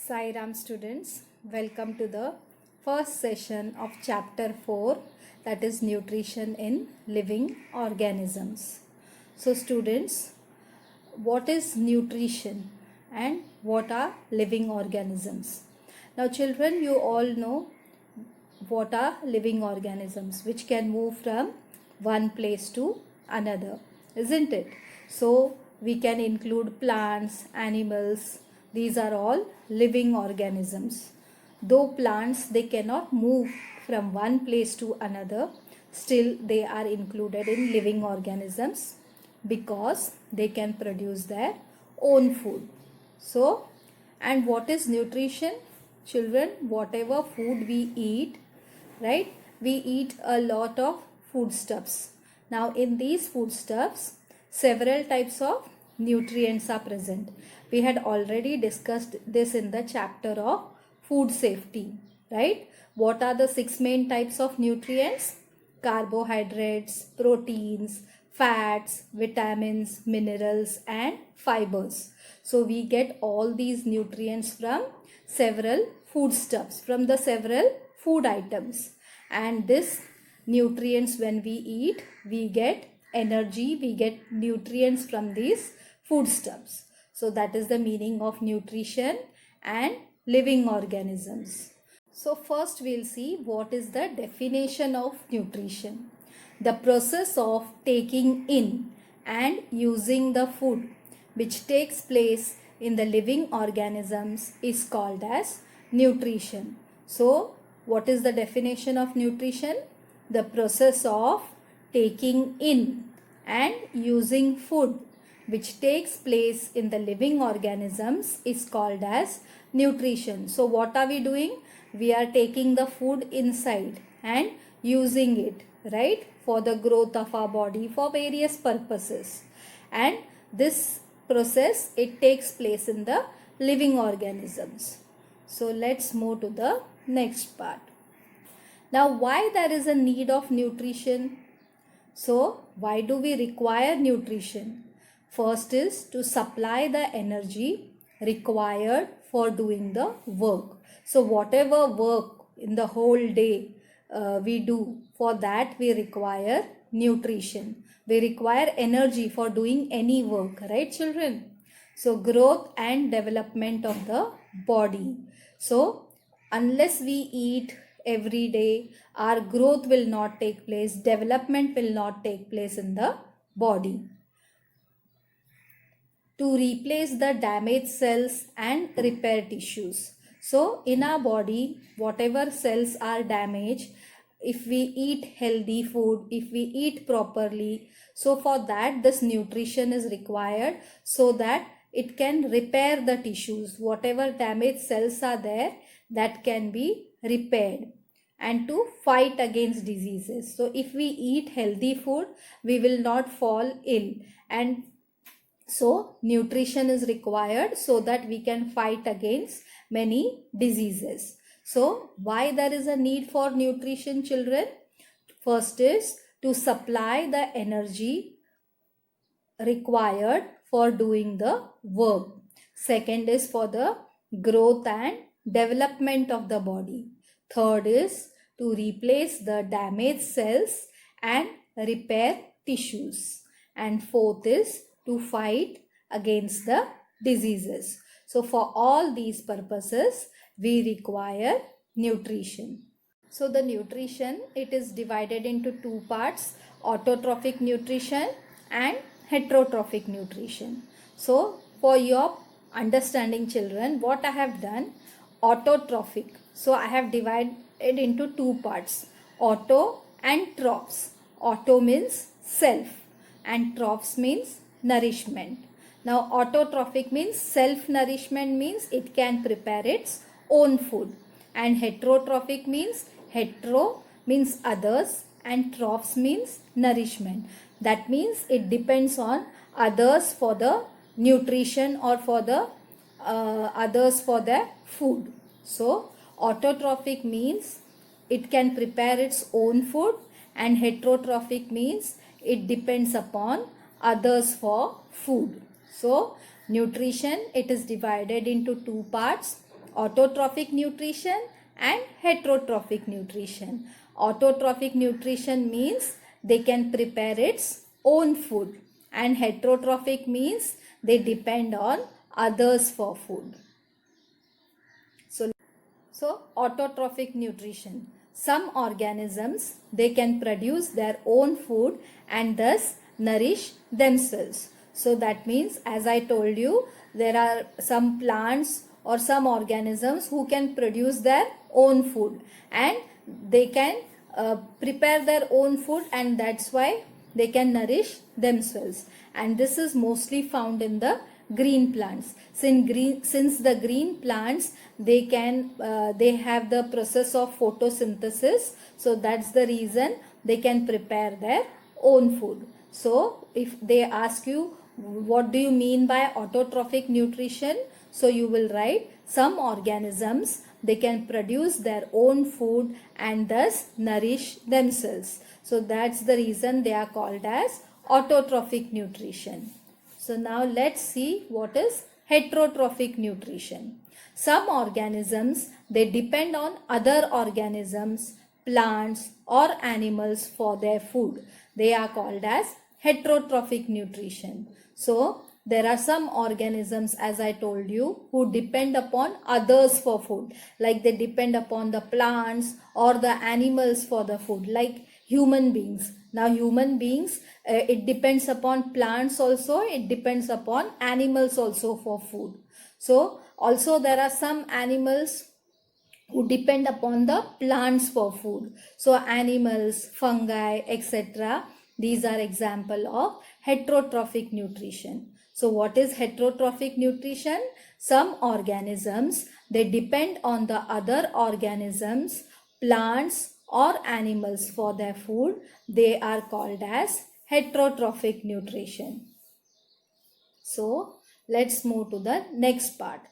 Sai Ram students, welcome to the first session of chapter 4, that is nutrition in living organisms. So students, what is nutrition and what are living organisms? Now children, you all know what are living organisms which can move from one place to another, isn't it? So we can include plants, animals. These are all living organisms. Though plants, they cannot move from one place to another, still they are included in living organisms because they can produce their own food. So, and what is nutrition? Children, whatever food we eat, right? We eat a lot of foodstuffs. Now in these foodstuffs, several types of nutrients are present. We had already discussed this in the chapter of food safety, right? What are the 6 main types of nutrients? Carbohydrates, proteins, fats, vitamins, minerals and fibers. So we get all these nutrients from several foodstuffs, from the several food items. And this nutrients, when we eat, we get energy, we get nutrients from these foodstuffs. So that is the meaning of nutrition and living organisms. So first we'll see what is the definition of nutrition. The process of taking in and using the food which takes place in the living organisms is called as nutrition. So what is the definition of nutrition? The process of taking in and using food which takes place in the living organisms is called as nutrition. So what are we doing? We are taking the food inside and using it, right, for the growth of our body for various purposes. And this process, it takes place in the living organisms. So let's move to the next part. Now why there is a need of nutrition? So why do we require nutrition? First is to supply the energy required for doing the work. So whatever work in the whole day we do, for that we require nutrition. We require energy for doing any work, right children? So growth and development of the body. So unless we eat every day, our growth will not take place, development will not take place in the body. To replace the damaged cells and repair tissues. So in our body, whatever cells are damaged, if we eat healthy food, if we eat properly, so for that this nutrition is required so that it can repair the tissues. Whatever damaged cells are there, that can be repaired and to fight against diseases. So if we eat healthy food, we will not fall ill, and so nutrition is required so that we can fight against many diseases. So why there is a need for nutrition, children? First is to supply the energy required for doing the work. Second is for the growth and development of the body. Third is to replace the damaged cells and repair tissues. And fourth is to fight against the diseases. So for all these purposes, we require nutrition. So the nutrition, it is divided into two parts: autotrophic nutrition and heterotrophic nutrition. So for your understanding, children, what I have done, autotrophic. So I have divided into two parts, auto and trophs. Auto means self and trophs means nourishment. Now autotrophic means self-nourishment, means it can prepare its own food, and heterotrophic means hetero means others and trophs means nourishment. That means it depends on others for the nutrition or for the others for their food. So autotrophic means it can prepare its own food, and heterotrophic means it depends upon others for food. So nutrition, it is divided into two parts, autotrophic nutrition and heterotrophic nutrition. Autotrophic nutrition means they can prepare its own food, and heterotrophic means they depend on others for food. So autotrophic nutrition. Some organisms, they can produce their own food and thus nourish themselves. So that means, as I told you, there are some plants or some organisms who can produce their own food, and they can prepare their own food, and that's why they can nourish themselves. And this is mostly found in the green plants. Since the green plants, they have the process of photosynthesis, so that's the reason they can prepare their own food. So if they ask you what do you mean by autotrophic nutrition, so you will write some organisms, they can produce their own food and thus nourish themselves. So that's the reason they are called as autotrophic nutrition. So now let's see what is heterotrophic nutrition. Some organisms, they depend on other organisms, plants or animals for their food. They are called as heterotrophic nutrition. So there are some organisms, as I told you, who depend upon others for food. Like they depend upon the plants or the animals for the food, like human beings. Now human beings, it depends upon plants also, it depends upon animals also for food. So also there are some animals who depend upon the plants for food. So animals, fungi, etc. These are example of heterotrophic nutrition. So what is heterotrophic nutrition? Some organisms, they depend on the other organisms, plants or animals for their food. They are called as heterotrophic nutrition. So let's move to the next part.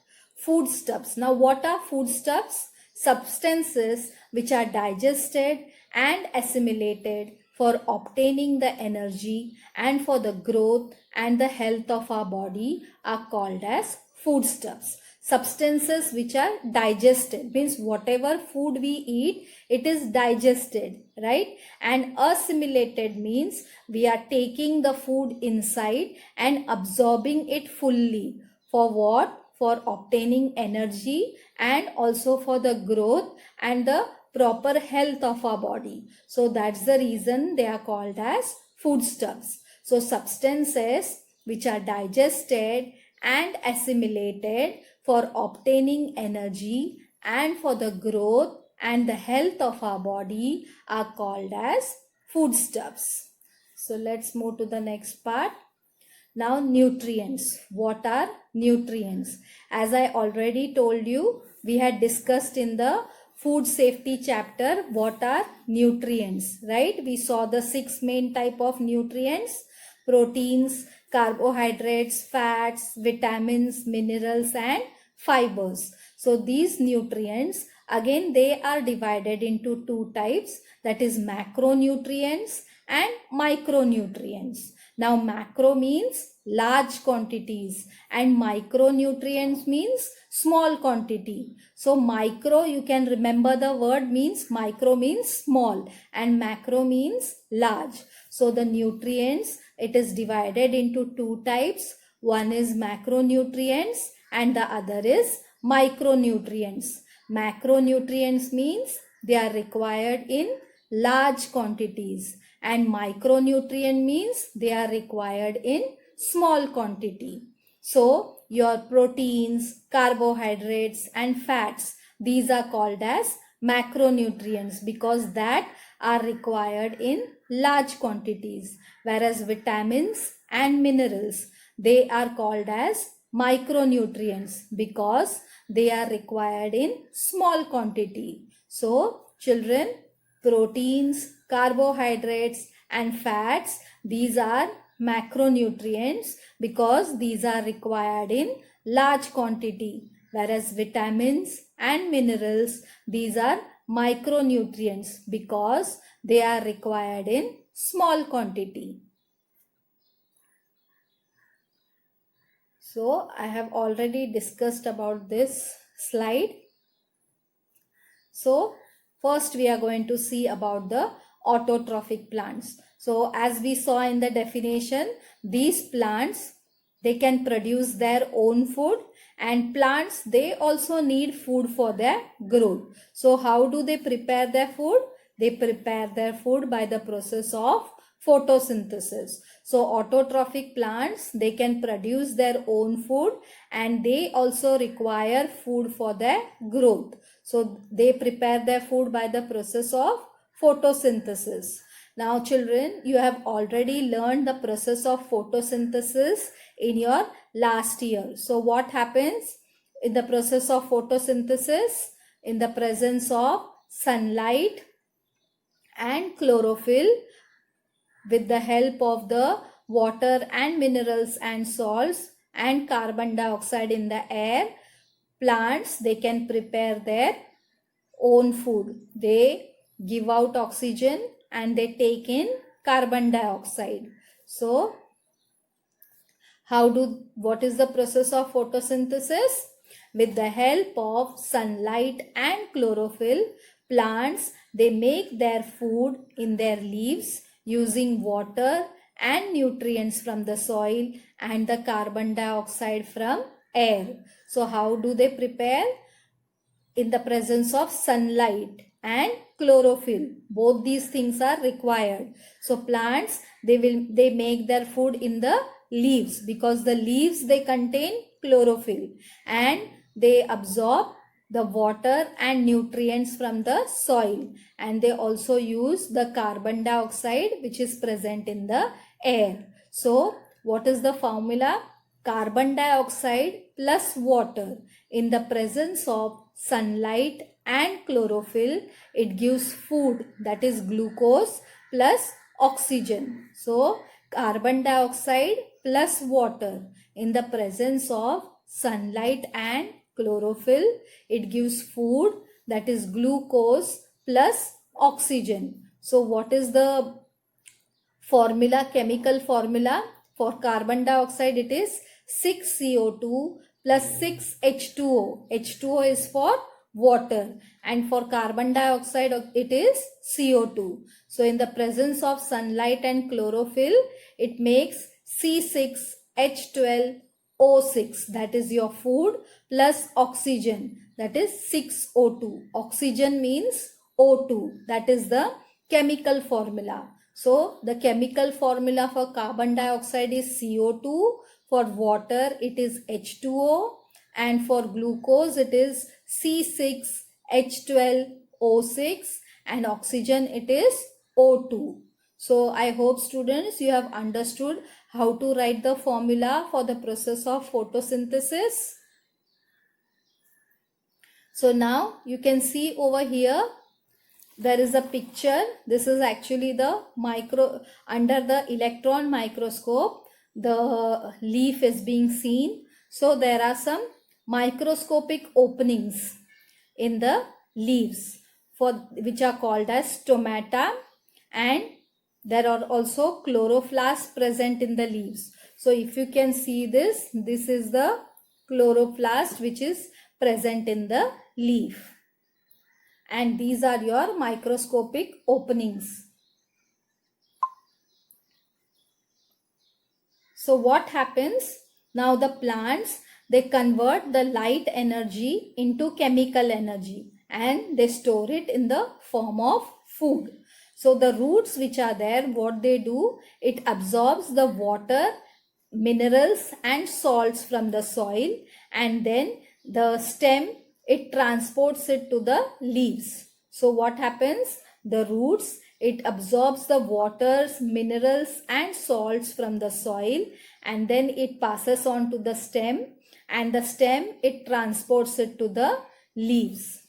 Foodstuffs. Now what are foodstuffs? Substances which are digested and assimilated for obtaining the energy and for the growth and the health of our body are called as foodstuffs. Substances which are digested means whatever food we eat, it is digested, right? And assimilated means we are taking the food inside and absorbing it fully. For what? For obtaining energy and also for the growth and the proper health of our body. So that's the reason they are called as foodstuffs. So substances which are digested and assimilated for obtaining energy and for the growth and the health of our body are called as foodstuffs. So let's move to the next part. Now nutrients. What are nutrients? As I already told you, we had discussed in the food safety chapter what are nutrients, right? We saw the 6 main type of nutrients: proteins, carbohydrates, fats, vitamins, minerals and fibers. So these nutrients, again, they are divided into 2 types, that is macronutrients and micronutrients. Now macro means large quantities and micronutrients means small quantity. So micro, you can remember the word, means micro means small and macro means large. So the nutrients, it is divided into 2 types. One is macronutrients and the other is micronutrients. Macronutrients means they are required in large quantities and micronutrient means they are required in small quantity. So your proteins, carbohydrates and fats, these are called as macronutrients because that are required in large quantities, whereas vitamins and minerals, they are called as micronutrients because they are required in small quantity. So children, proteins, carbohydrates and fats, these are macronutrients because these are required in large quantity, whereas vitamins and minerals, these are micronutrients because they are required in small quantity. So I have already discussed about this slide. So first we are going to see about the autotrophic plants. So as we saw in the definition, these plants, they can produce their own food, and plants, they also need food for their growth. So how do they prepare their food? They prepare their food by the process of photosynthesis. So autotrophic plants, they can produce their own food, and they also require food for their growth. So they prepare their food by the process of photosynthesis. Now children, you have already learned the process of photosynthesis in your last year. So what happens in the process of photosynthesis? In the presence of sunlight and chlorophyll, with the help of the water and minerals and salts and carbon dioxide in the air, plants, they can prepare their own food. They give out oxygen and they take in carbon dioxide. So what is the process of photosynthesis? With the help of sunlight and chlorophyll, plants, they make their food in their leaves using water and nutrients from the soil and the carbon dioxide from air. So how do they prepare? In the presence of sunlight and chlorophyll. Both these things are required. So plants, they make their food in the leaves, because the leaves, they contain chlorophyll, and they absorb the water and nutrients from the soil, and they also use the carbon dioxide which is present in the air. So what is the formula? Carbon dioxide plus water in the presence of sunlight and chlorophyll, it gives food, that is glucose plus oxygen. So carbon dioxide plus water in the presence of sunlight and chlorophyll, it gives food, that is glucose plus oxygen. So what is the formula, chemical formula? For carbon dioxide, it is 6CO2 plus 6H2O. H2O is for water, and for carbon dioxide it is CO2. So in the presence of sunlight and chlorophyll, it makes C6H12O6, that is your food, plus oxygen, that is 6O2. Oxygen means O2, that is the chemical formula. So the chemical formula for carbon dioxide is CO2, for water it is H2O, and for glucose it is C6H12O6, and oxygen it is O2. So I hope students, you have understood how to write the formula for the process of photosynthesis. So now you can see over here, there is a picture. This is actually the under the electron microscope, the leaf is being seen. So there are some microscopic openings in the leaves, which are called as stomata, and there are also chloroplasts present in the leaves. So if you can see this is the chloroplast which is present in the leaf, and these are your microscopic openings. So what happens? Now the plants, they convert the light energy into chemical energy, and they store it in the form of food. So the roots which are there, what they do, it absorbs the water, minerals and salts from the soil, and then the stem, it transports it to the leaves. So what happens? The roots, it absorbs the waters, minerals and salts from the soil, and then it passes on to the stem, and the stem, it transports it to the leaves.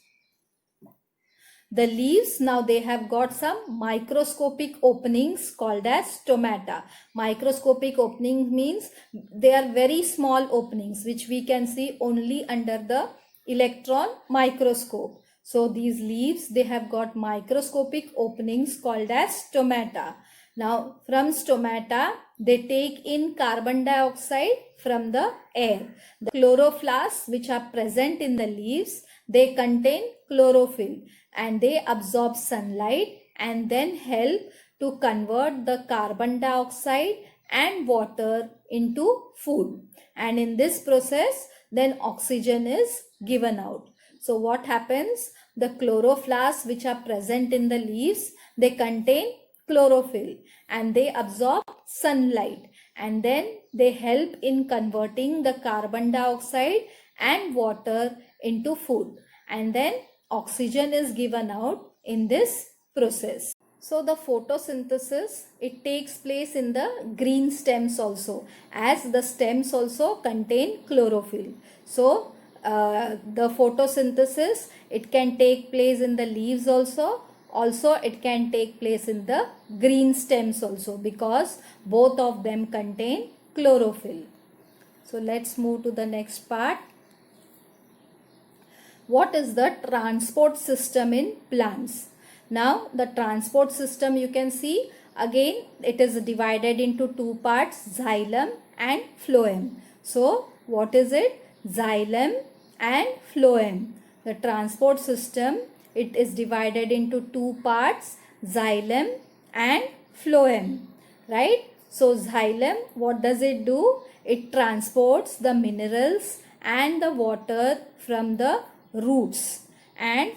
The leaves, now they have got some microscopic openings called as stomata. Microscopic opening means they are very small openings which we can see only under the electron microscope. So these leaves, they have got microscopic openings called as stomata. Now from stomata, they take in carbon dioxide from the air. The chloroplasts which are present in the leaves, they contain chlorophyll and they absorb sunlight and then help to convert the carbon dioxide and water into food. And in this process, then oxygen is given out. So what happens? The chloroplasts which are present in the leaves, they contain chlorophyll and they absorb sunlight and then they help in converting the carbon dioxide and water into food, and then oxygen is given out in this process. So the photosynthesis, it takes place in the green stems also, as the stems also contain chlorophyll. So the photosynthesis, it can take place in the leaves also. Also it can take place in the green stems also, because both of them contain chlorophyll. So let's move to the next part. What is the transport system in plants? Now the transport system, you can see again it is divided into two parts, xylem and phloem. So what is it? Xylem and phloem. The transport system, it is divided into two parts, xylem and phloem, right? So xylem, what does it do? It transports the minerals and the water from the roots and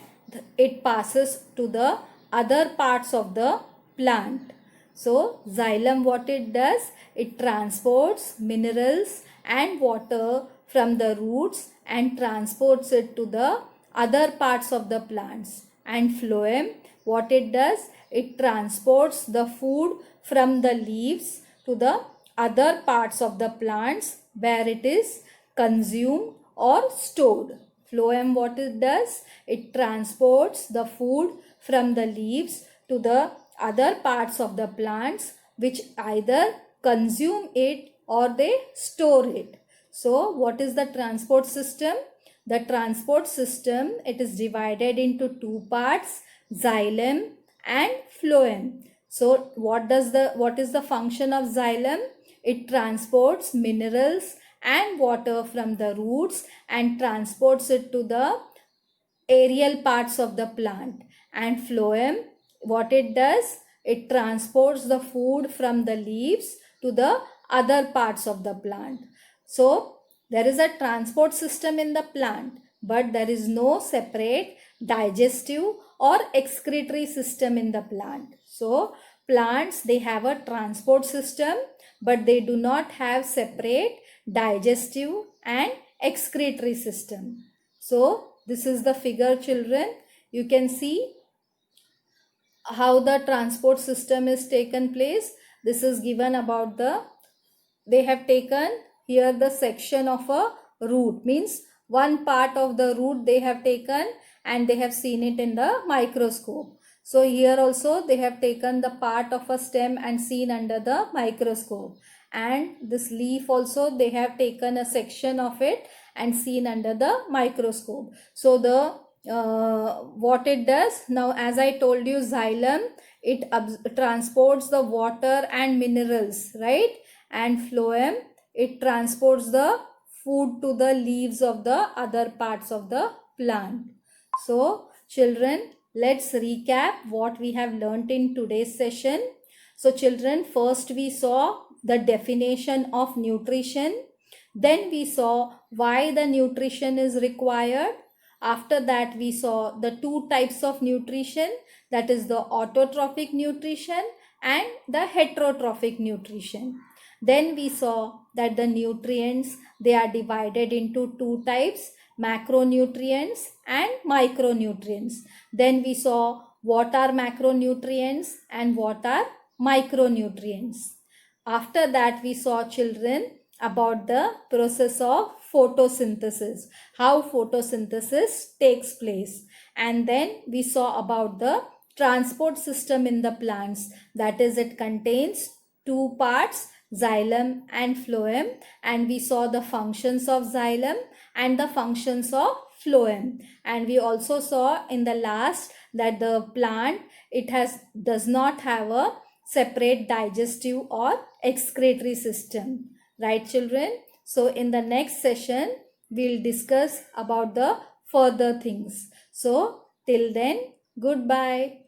it passes to the other parts of the plant. So xylem, what it does? It transports minerals and water from the roots and transports it to the other parts of the plants. And phloem, what it does? It transports the food from the leaves to the other parts of the plants where it is consumed or stored. Phloem, what it does? It transports the food from the leaves to the other parts of the plants, which either consume it or they store it. So what is the transport system? The transport system, it is divided into two parts, xylem and phloem. So what is the function of xylem? It transports minerals and water from the roots and transports it to the aerial parts of the plant. And phloem, what it does? It transports the food from the leaves to the other parts of the plant. So there is a transport system in the plant, but there is no separate digestive or excretory system in the plant. So plants, they have a transport system, but they do not have separate digestive and excretory system. So this is the figure, children. You can see how the transport system is taken place. This is given about they have taken here the section of a root, means one part of the root they have taken and they have seen it in the microscope. So here also they have taken the part of a stem and seen under the microscope, and this leaf also they have taken a section of it and seen under the microscope. So the what it does now, as I told you, xylem, it transports the water and minerals, right? And phloem, it transports the food to the leaves of the other parts of the plant. So children, let's recap what we have learnt in today's session. So children, first we saw the definition of nutrition. Then we saw why the nutrition is required. After that, we saw the two types of nutrition, that is the autotrophic nutrition and the heterotrophic nutrition. Then we saw that the nutrients, they are divided into two types, macronutrients and micronutrients. Then we saw what are macronutrients and what are micronutrients. After that, we saw, children, about the process of photosynthesis, how photosynthesis takes place. And then we saw about the transport system in the plants, that is, it contains two parts, xylem and phloem, and we saw the functions of xylem and the functions of phloem. And we also saw in the last that the plant, it does not have a separate digestive or excretory system. Right, children? So in the next session, we'll discuss about the further things. So till then, goodbye.